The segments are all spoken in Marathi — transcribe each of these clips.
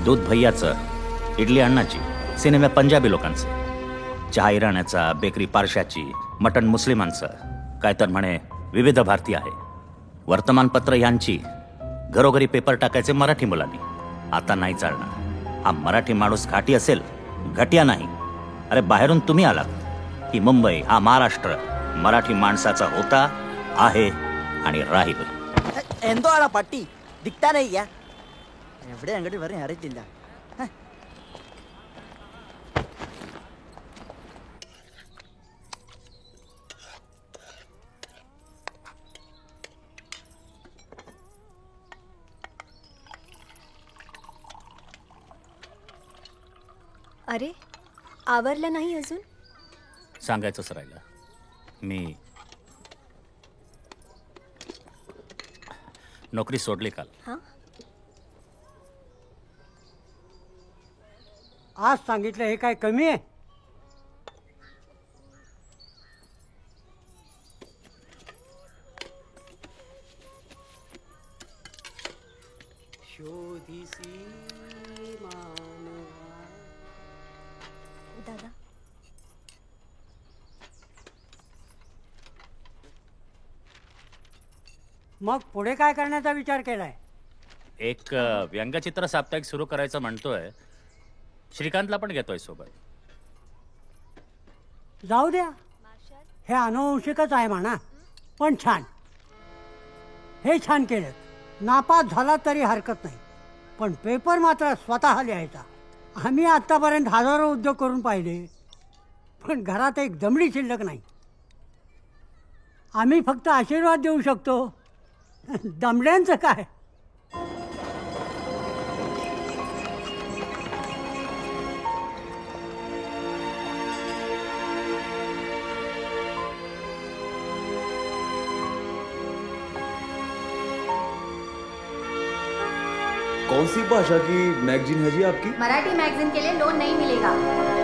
दूध भैयाचं, इडली अण्णाची, सिनेमा पंजाबी लोकांचे, चहा इराण्याचा, बेकरी पारशाची, मटण मुस्लिमांचं, काय तर म्हणे विविध भारती आहे. वर्तमानपत्र यांची, घरोघरी पेपर टाकायचे मराठी मुलांनी. आता नाही चालणार. हा मराठी माणूस घाटी असेल, घटिया नाही. अरे बाहेरून तुम्ही आलात की मुंबई हा महाराष्ट्र मराठी माणसाचा होता, आहे आणि राहील. എന്തോ ആടാ പട്ടി ദിക്താനയ്യ എവിടെ അങ്ങോട്ട് പറയാൻ അറിയത്തില്ല. अरे आवरलं नाही अजून? सांगायचंच राहिलं. मी नोकरी सोडली काल. हां, आज सांगितलं हे काय कमी आहे? दादा मग पुढे काय करण्याचा विचार केलाय? एक व्यंगचित्र साप्ताहिक सुरू करायचं म्हणतोय. श्रीकांतला पण घेतोय सोबत. जाऊ द्या, हे अनुवंशिकच आहे म्हणा, पण छान. हे छान केलं. नापास झाला तरी हरकत नाही, पण पेपर मात्र स्वतः लिहायचा. आम्ही आतापर्यंत हजारो उद्योग करून पाहिले, पण घरात एक दमडी शिल्लक नाही. आम्ही फक्त आशीर्वाद देऊ शकतो. दमड्यांचं काय? कौन सी भाषा की मैगजीन है जी आपकी? मराठी मैगजीन के लिए लोन नहीं मिलेगा।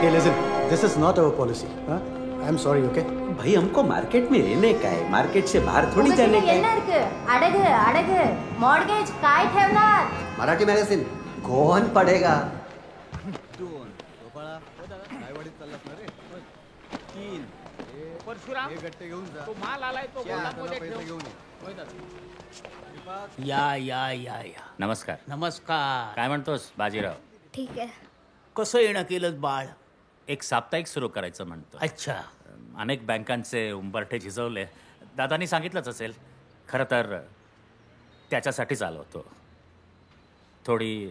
Hey, listen, this is not our policy. Huh? I'm sorry, okay? भाई हमको मार्केट में रहने का है, मार्केट से बाहर थोड़ी जाने का है. अडग मॉर्गेज काय ठेवणार? मराठी मैगजीन कौन पढ़ेगा? या नमस्कार. नमस्कार. काय म्हणतोस बाजीराव? ठीक आहे. कसं येणं केलं बाळ? एक साप्ताहिक सुरू करायचं म्हणतो. अच्छा. अनेक बँकांचे उंबरठे झिजवले. दादानी सांगितलंच असेल. खरं तर त्याच्यासाठीच आलो होतो. थोडी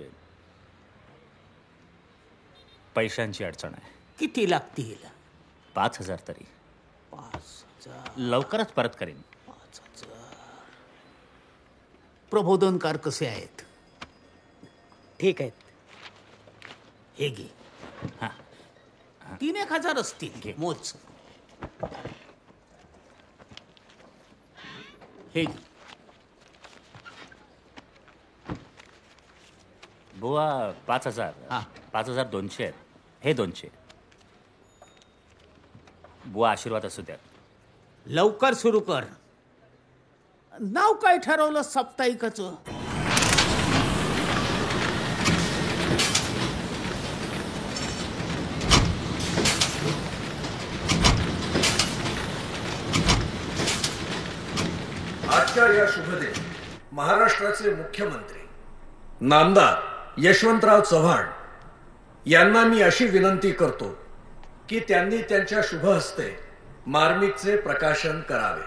पैशांची अडचण आहे. किती लागतील? 5,000 तरी. 5,000. लवकरच परत करीन. 5,000. प्रबोधनकार कसे आहेत? ठीक आहेत. हे घे. हां, 3,000 असतील. घे मोज. हे घे. बुवा 5,000. हां. 5,200 आहेत. हे 200. बुवा आशीर्वाद असू द्या. लवकर सुरू कर. नाव काय ठरवलं साप्ताहिकाचं? आजच्या या शुभदिनी महाराष्ट्राचे मुख्यमंत्री नामदार यशवंतराव चव्हाण यांना मी अशी विनंती करतो की त्यांनी त्यांच्या शुभ हस्ते मार्मिकचे प्रकाशन करावे.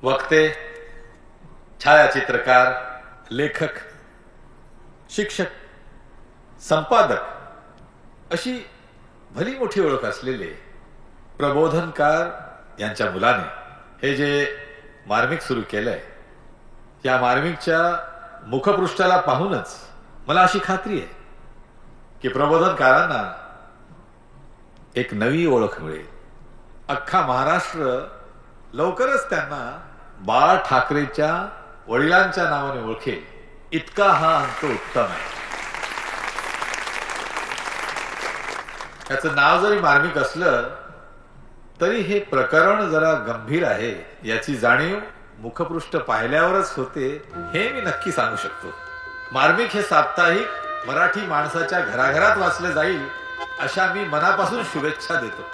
वक्ते, छायाचित्रकार, लेखक, शिक्षक, संपादक अशी भली मोठी ओळख असलेले प्रबोधनकार यांच्या मुलाने हे जे मार्मिक सुरू केलंय, या मार्मिकच्या मुखपृष्ठाला पाहूनच मला अशी खात्री आहे की प्रबोधनकारांना एक नवी ओळख मिळेल. अख्खा महाराष्ट्र लवकरच त्यांना बाळा ठाकरेच्या वडिलांच्या नावाने ओळखेल इतका हा अंक उत्तम आहे. याचं नाव जरी मार्मिक असलं तरी हे प्रकरण जरा गंभीर आहे याची जाणीव मुखपृष्ठ पाहिल्यावरच होते हे मी नक्की सांगू शकतो. मार्मिक हे साप्ताहिक मराठी माणसाच्या घराघरात वाचले जाईल अशा मी मनापासून शुभेच्छा देतो.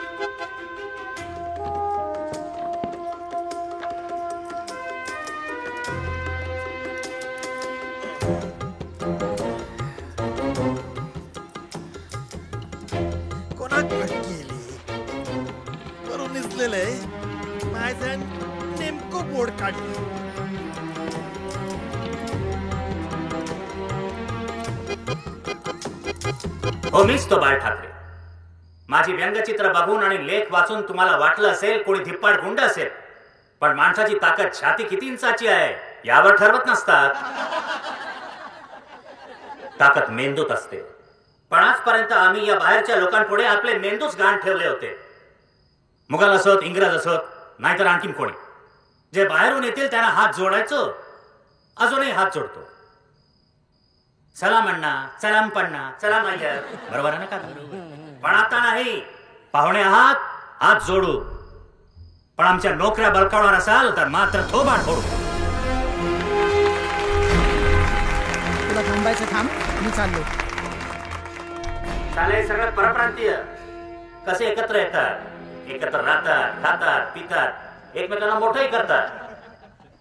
नेमकं बोर्ड काढलं. हो, मीच तो बाळ ठाकरे. माझी व्यंगचित्र बघून आणि लेख वाचून तुम्हाला वाटलं असेल कोणी धिप्पाड गुंड असेल, पण माणसाची ताकद छाती किती इंचाची आहे यावर ठरवत नसतात. ताकद मेंदूत असते. पण आजपर्यंत आम्ही या बाहेरच्या लोकांपुढे आपले मेंदूच गाण ठेवले होते. मुघल असोत, इंग्रज असोत, नाहीतर आणखीन कोणी. जे बाहेरून येतील त्यांना हात जोडायचो, अजूनही हात जोडतो. सलाम अण्णा, सलाम पण्णा, सलाम अय्यर, बरोबर आहे ना का? पण आता नाही. पाहुणे आहात, हात जोडू. पण आमच्या नोकऱ्या बळकावणार असाल तर मात्र थोबाड फोडू. तुला थांबायचं थांब, मी चाललो. चाले सगळं परप्रांतीय कसे एकत्र येतात, एकत्र राहतात, खातात, पितात, एकमेकांना मोठंही करतात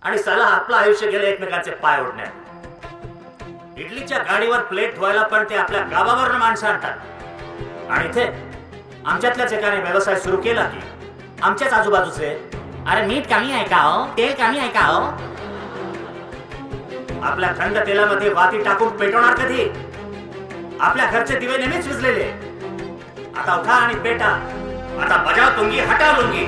आणि साला आपलं आयुष्य गेलं एकमेकांचे पाय ओढण्यात. इडलीच्या गाडीवर प्लेट धुवायला पण ते आपल्या गावावरून माणसं आणतात. आणि इथे आमच्यातल्याच एकाने व्यवसाय सुरू केला की आमच्याच आजूबाजूचे, अरे मीठ कमी आहे का हो, तेल कमी आहे का हो, आपल्या थंड तेलामध्ये वाती टाकून पेटवणार कधी? आपल्या घरचे दिवे नेहमीच विजलेले. आता उठा आणि पेटा. आता बजाव तुंगी, हटाव लुंगी.